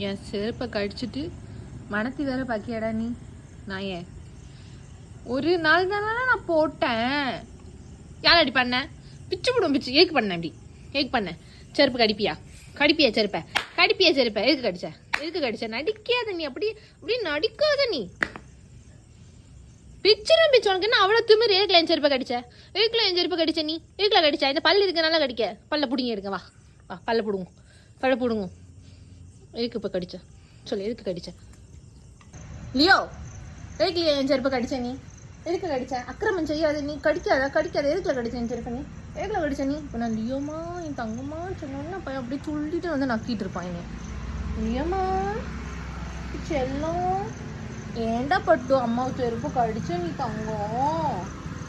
என் செருப்பை கடிச்சிட்டு மனத்தி வேற பாக்கியாடா நீ. நான் ஏன் ஒரு நாள் தானே நான் போட்டேன். யார் அடி பண்ண? பிச்சு போடும் பிச்சு. ஏக்கு பண்ண அப்படி ஏக்கு பண்ண செருப்பு கடிப்பியா? கடிப்பியா செருப்பை? கடிப்பியா செருப்பை? எதுக்கு கடிச்ச? எதுக்கு கடிச்ச? நடிக்காத நீ. அப்படி அப்படி நடிக்காத நீ. பிச்சுரும் பிச்சு. உனக்கு என்ன அவ்வளோ திமிரு? ஏக்குல என் செருப்பை கடிச்ச? ஏக்குல என் செருப்பை கடிச்ச நீ? ஏக்குல கடிச்சா? இந்த பல்லு இருக்கனால கடிக்க. பல்ல பிடிங்க எடுங்க. வா வா பல்ல பிடுங்க. பல்ல பிடுங்க. எதுக்கு இப்போ கடிச்ச? சொல்லு எதுக்கு கடிச்ச? லியோ எதுக்கு என் செருப்பை கடிச்ச நீ? எதுக்கு கடிச்ச? அக்கிரமம் செய்யாத நீ. கடிக்காத கடிக்காத. எதுக்குல கடிச்ச என் செருப்பை நீ? எதுக்குல கடிச்ச நீ? இப்போ நான் லியோமா என் தங்கம்மா சொன்னோன்னா பையன் அப்படியே துள்ளிட்டு வந்து நக்கிட்டு இருப்பான் என்னை. லியோமா செல்லம் ஏண்டா பட்டு அம்மாவை செருப்பு கடிச்ச நீ தங்கம்.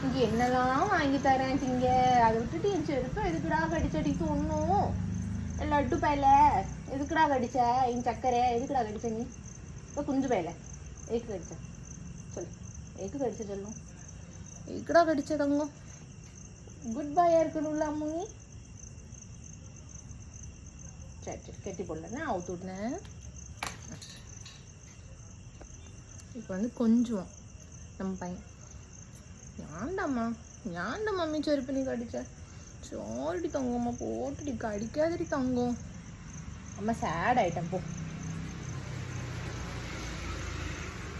இங்கே என்னெல்லாம் வாங்கி தரேன் திங்க. அதை விட்டுட்டு என் செருப்பை எதுக்குடா கடிச்சடி தோணும்? லட்டு பையில எதுக்குடா கடிச்ச? என் சக்கரை எதுக்குடா கடிச்ச நீ? இப்போ குஞ்சு பையில எதுக்கு கடிச்ச? சொல்லு எதுக்கு கடிச்ச சொல்லும்? எதுக்குடா கடிச்ச தங்கம்? குட் பாயா இருக்கணும்ல அம்மு நீ. சரி சரி கட்டி போடலன்னா அவுத்து விட்னேன். இப்போ வந்து கொஞ்சம் நம்ம பையன் ஏன்டாம்மா ஏன்டா மம்மி செருப்பு நீ கடிச்ச? சோடி தங்கம்மா போட்டுடி கடிக்காதடி தங்கம். அம்மா சேட் ஆயிட்டேன் போ.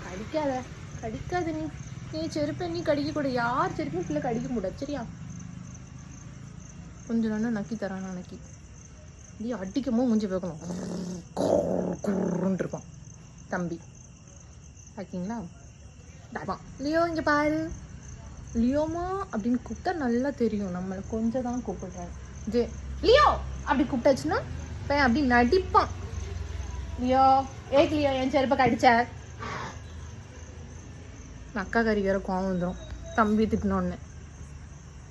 கடிக்காத கடிக்காத நீ. நீ செருப்பை நீ கடிக்க கூட. யார் செருப்பும் பிள்ளை கடிக்க முடியாது சரியா? கொஞ்சம் நாள் நக்கி தரான். நக்கி நீ அடிக்குமோ மூஞ்சி பார்க்கணும். குருன்னு இருப்பான் தம்பி. ஓகேங்களா? லியோ இங்கே பாரு. லியோமா அப்படின்னு கூப்பிட்டா நல்லா தெரியும். நம்மளை கொஞ்சம் தான் கூப்பிடுறாரு. ஜே லியோ அப்படி கூப்பிட்டாச்சுன்னா பையன் அப்படி நடிப்பான். லியோ ஏக் லியோ என் செருப்பை கடிச்ச. அக்கா கறி வேற கோவம் வந்துடும் தம்பி திட்டினோன்னு.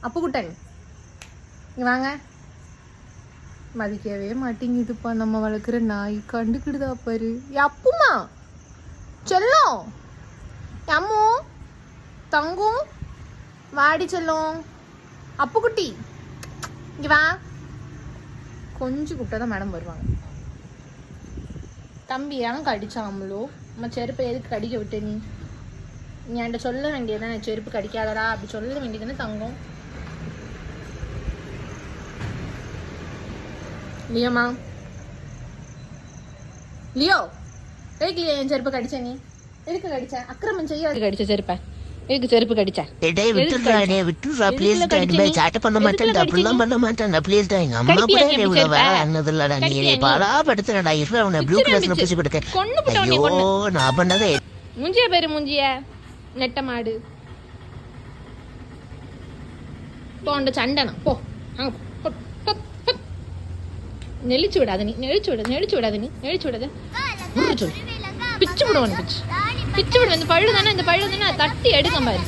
அப்போ கூட்டேன் இங்கே வாங்க. மதிக்கவே மாட்டேங்குதுப்பா நம்ம வளர்க்குற நாய். கண்டுக்கிடுதா பாரு. அப்புமா செல்லம் அம்மு தங்கும் வாடி செல்லும். அப்பு குட்டி இங்கே வா. கொஞ்சம் கூப்பிட்டா தான் மேடம் வருவாங்க. தம்பி ஏன் கடிச்சாமலோ? நம்ம செருப்பை எதுக்கு கடிக்க விட்ட நீ? நீ என்கிட்ட சொல்ல வேண்டியதானே செருப்பு கடிக்காதடா அப்படி சொல்ல வேண்டியதானே தங்கம். லியோமா லியோ எதுக்கு லியோ என் செருப்பு கடிச்ச நீ? எதுக்கு கடிச்ச? அக்கிரமம் செய்யாது. கடிச்ச செருப்பை எதுக்கு செருப்பு கடிச்ச? விட்டுறா ப்ளீஸ். சாட்ட பண்ண மாட்டேன் அப்படிலாம் பண்ண மாட்டேன் ப்ளீஸ். எங்க அம்மா கூட இவ்வளவு வேலை ஆனதில்லடா. நீ பாடாப்படுத்துறடா. இருக்க அவனை ப்ளூ கிளாஸ்ல பிடிச்சி கொடுத்தேன். ஐயோ நான் பண்ணதே. முஞ்சிய பேரு முஞ்சிய நெட்ட மாடு போண்ட சண்டனம் போ. நெளிச்சு விடாத நீ. நெளிச்சு விடாத நெளிச்சு விடாத நீ. நெளிச்சு விடாத சொல்லு. பிச்சு விடுவான். பிச்சு பிச்சு விடுவேன். இந்த பழு தானே இந்த பழு தானே தட்டி எடுக்க பாரு.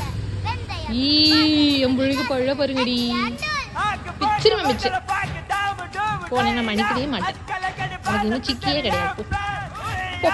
என் புள்ளிக்கு பழ பாருங்கடி. பிச்சிருவேன் பிச்சு. போனேன் நான் மணிக்கவே மாட்டேன். எனக்கு இன்னும் சிக்கியே கிடையாது. போ